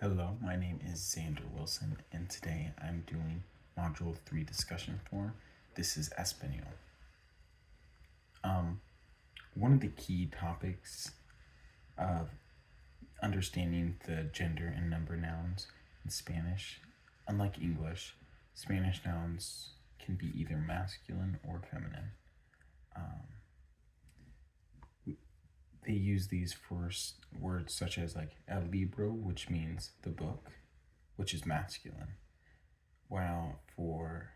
Hello, my name is Xander Wilson, and today I'm doing Module 3 discussion form. This is español. One of the key topics of understanding the gender and number nouns in Spanish, unlike English, Spanish nouns can be either masculine or feminine. They use these for words such as like el libro, which means the book, which is masculine, while for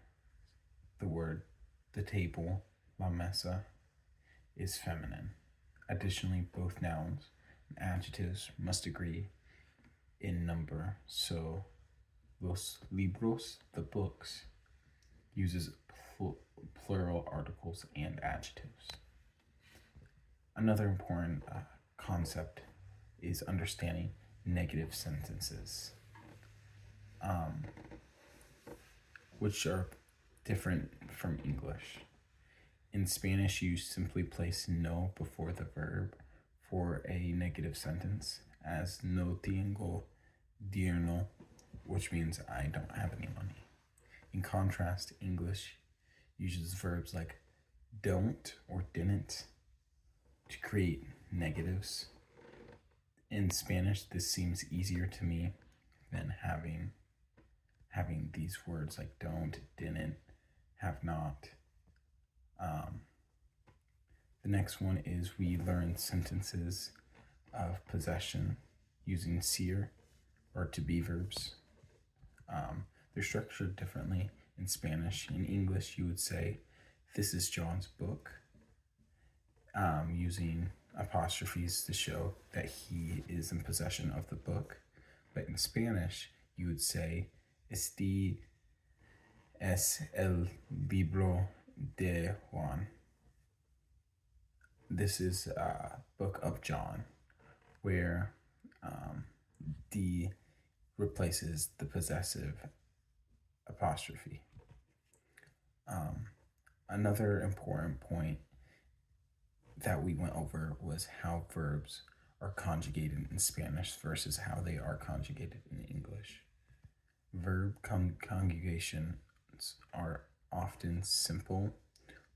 the word the table, la mesa, is feminine. Additionally, both nouns and adjectives must agree in number, so los libros, the books, uses plural articles and adjectives. Another important concept is understanding negative sentences, which are different from English. In Spanish, you simply place no before the verb for a negative sentence, as no tengo dinero, which means I don't have any money. In contrast, English uses verbs like don't or didn't to create negatives. In Spanish, this seems easier to me than having these words like don't, didn't, have not. The next one is we learn sentences of possession using ser or to be verbs. They're structured differently in Spanish. In English, you would say, "This is John's book," using apostrophes to show that he is in possession of the book. But in Spanish, you would say, "Este es el libro de Juan." This is a book of John, where D replaces the possessive apostrophe. Another important point that we went over was how verbs are conjugated in Spanish versus how they are conjugated in English. Verb conjugations are often simple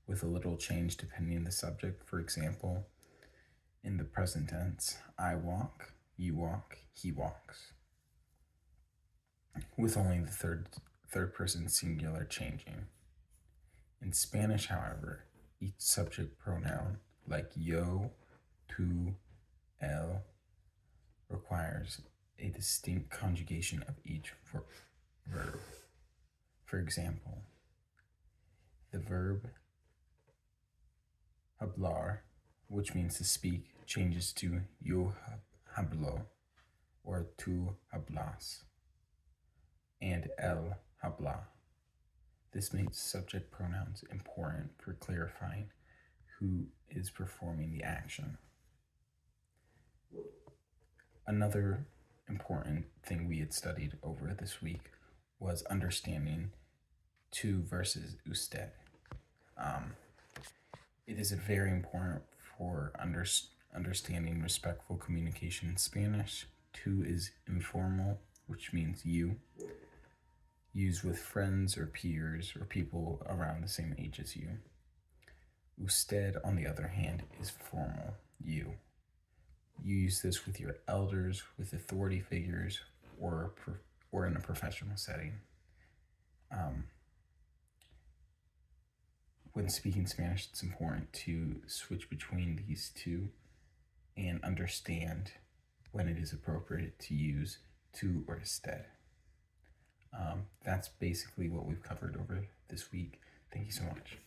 with a little change depending on the subject. For example, in the present tense, I walk, you walk, he walks, with only the third person singular changing. In Spanish, however, each subject pronoun, like yo, tú, él, requires a distinct conjugation of each verb. For example, the verb hablar, which means to speak, changes to yo hablo or tú hablas, and él habla. This makes subject pronouns important for clarifying who is performing the action. Another important thing we had studied over this week was understanding tú versus usted. It is very important for understanding respectful communication in Spanish. Tú is informal, which means you, used with friends or peers or people around the same age as you. Usted, on the other hand, is formal, you. You use this with your elders, with authority figures, or in a professional setting. When speaking Spanish, it's important to switch between these two and understand when it is appropriate to use tú or usted. That's basically what we've covered over this week. Thank you so much.